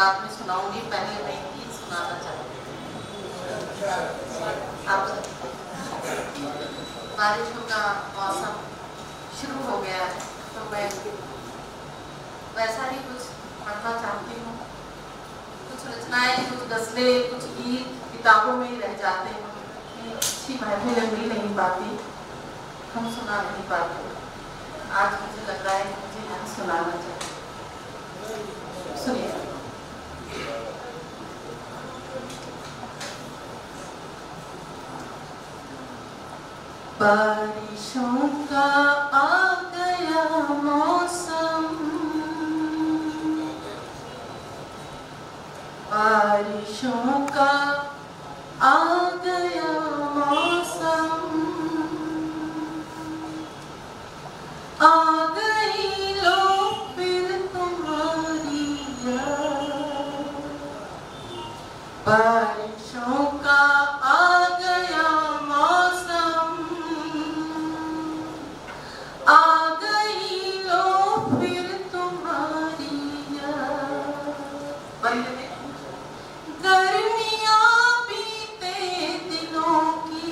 बाद में सुनाऊंगी, पहले मैं गीत सुनाना चाहती हूँ। आप बारिशों का मौसम शुरू हो गया है तो मैं वैसा ही कुछ पढ़ना चाहती हूँ। कुछ रचनाएं, कुछ गज़लें, कुछ गीत किताबों में ही रह जाते हैं, अच्छी महफिल मिल नहीं पाती, हम सुना नहीं पाते। आज मुझे लग रहा है कि मुझे यहाँ सुनाना चाहिए। सुनिए। बारिशों का आ गया मौसम, बारिशों का आ गया मौसम, आ गई लो फिर तुम्हारी याद। बारिशों का आ गया मौसम, आ गई लो फिर तुम्हारी याद। गर्मियाँ बीते दिनों की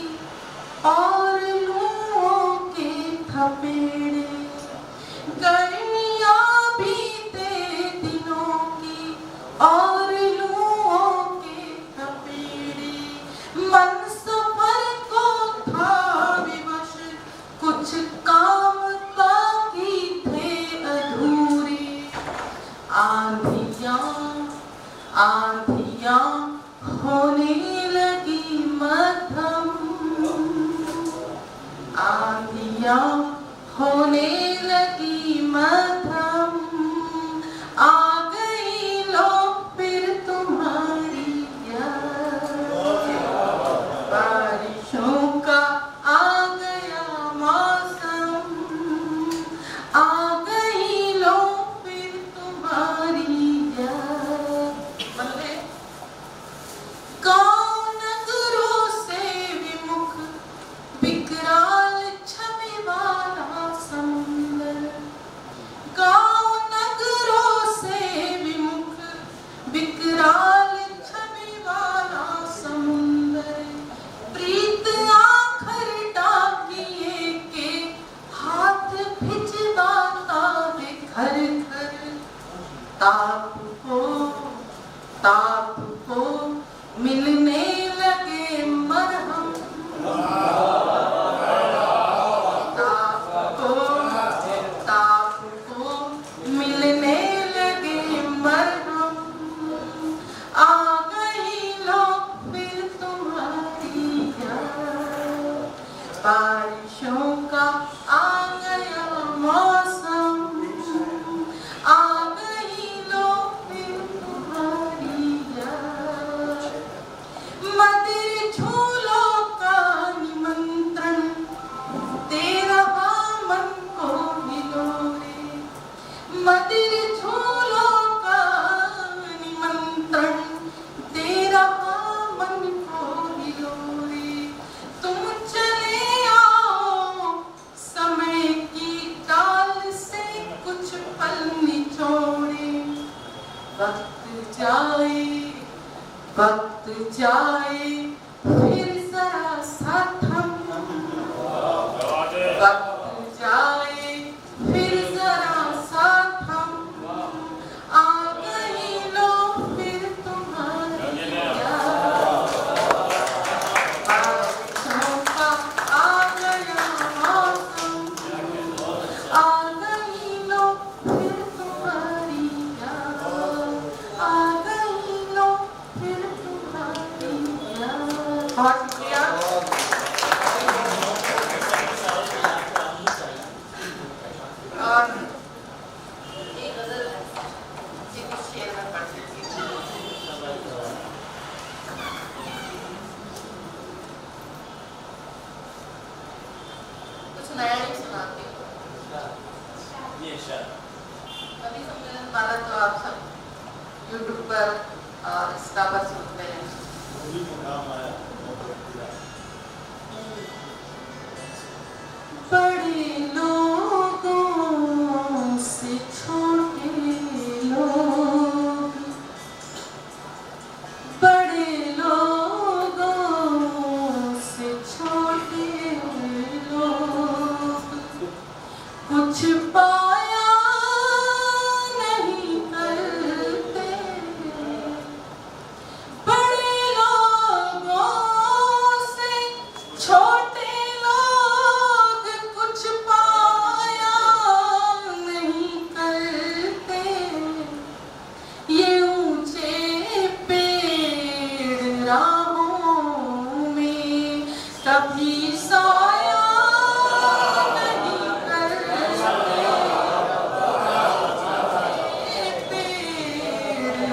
और लूओं के थपेड़े, गर्मियाँ बीते दिनों की और लूओं के थपेड़े, मन सफर को था विवश, कुछ काम बाकी थे अधूरे। आंधियाँ आंधियाँ होने लगी मध्यम, आंधियाँ होने लगी मध्यम, आ गई लो फिर तुम्हारी याद। बारिशों का आ गया मौसम, आ गई लो फिर तुम्हारी याद। गाँव नगरों से विमुख विकराल छवि वाला समुंदर, गाँव नगरों से विमुख विकराल छवि वाला समुंदर, प्रीत आखर डाकिए के हाथ भिजवाता है घर घर। ताप को मिलने लगे मरहम, ताप को मिलने लगे मरहम, आ गई लो फिर तुम्हारी याद। बारिशों का आ गया मौसम, आ गई लो फिर तुम्हारी याद। मदिर झूलों का निमंत्रण दे रहा मन को हिलोरे, मदिर झूलों का निमंत्रण दे रहा मन को हिलोरे। तुम चले आओ समय की डाल से कुछ पल निचोड़े, वक्त जाए फिर जरा सा थम, वक्त जाए फिर जरा सा थम, आ गई लो फिर तुम्हारी याद। बारिशों का आ गया मौसम, आ गई लो फिर तुम्हारी याद, आ गई लो फिर तुम्हारी याद। बहुत शुक्रिया। और एक गजल है जी, कुछ शेर में पढ़ देती हूँ। कुछ नया नहीं सुनाती हूँ। कवि सम्मेलन वाला तो आप सब यूट्यूब पर और इंस्टा पर सुनते हैं। बड़े लोगों से छोटे लोग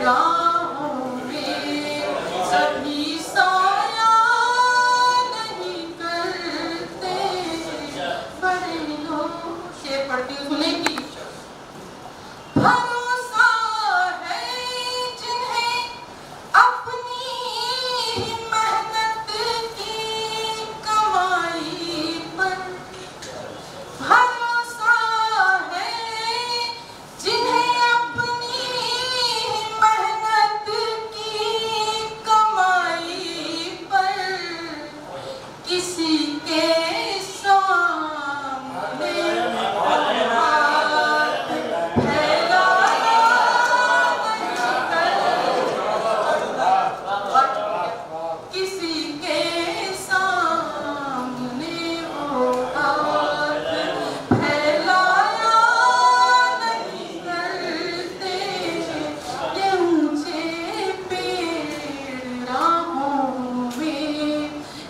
राहों में कभी साया नहीं करते, बड़े लोग शेर पढ़ती हूँ सुनेगी। भरोसा है जिन्हें अपनी मेहनत की कमाई पर, भरोसा है जिन्हें अपनी मेहनत की कमाई पर, किसी के सामने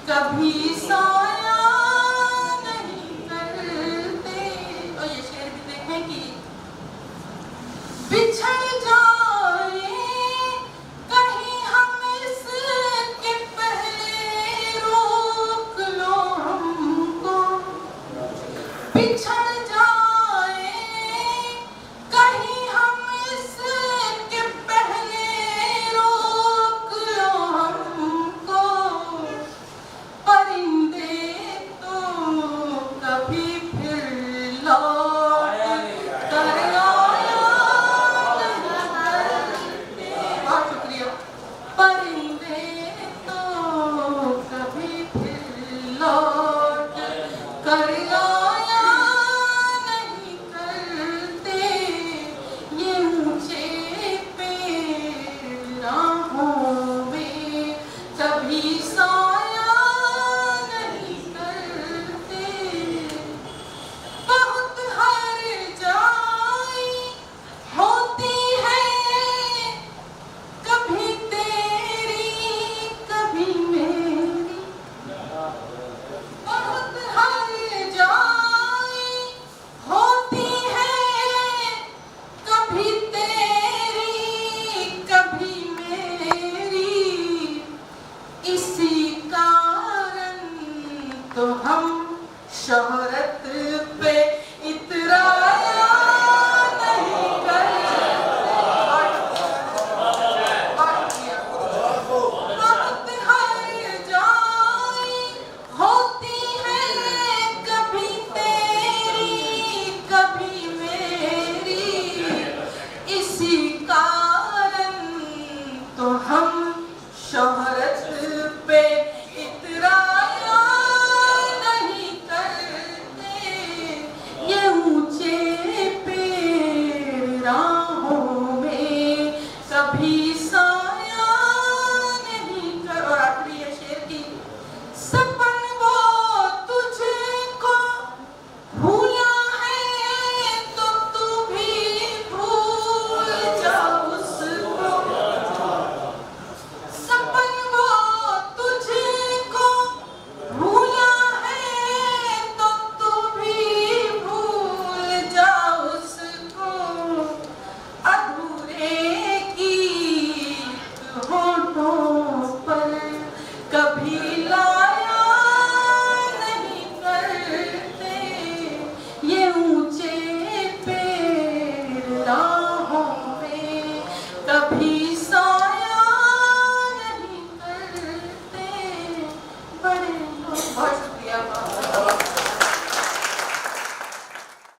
कभी साया नहीं करते। और ये शेर भी देखें कि बिछड़ जाए कहीं हम इसके पहले रोक लो हमको, बिछड़ जाए कहीं हम इसके पहले रोक लो हमको, परिंदे तो कभी फिर लौट कर आया नहीं। बहुत शुक्रिया। परिंदे तो कभी फिर लौट कर आया नहीं करते, ये ऊंचे पेड़ राहों में कभी साया नहीं करते। बहुत हर जाई होती है कभी तेरी कभी मेरी, बहुत हर जाई होती है कभी तेरी कभी मेरी, इसी कारण तो हम शोहरत पे इतराया नहीं करते। बहुत हर जाई होती है कभी तेरी कभी मेरी, इसी कारण तो हम शोहरत पे इतराया नहीं करते, ये ऊंचे पेड़ राहों में कभी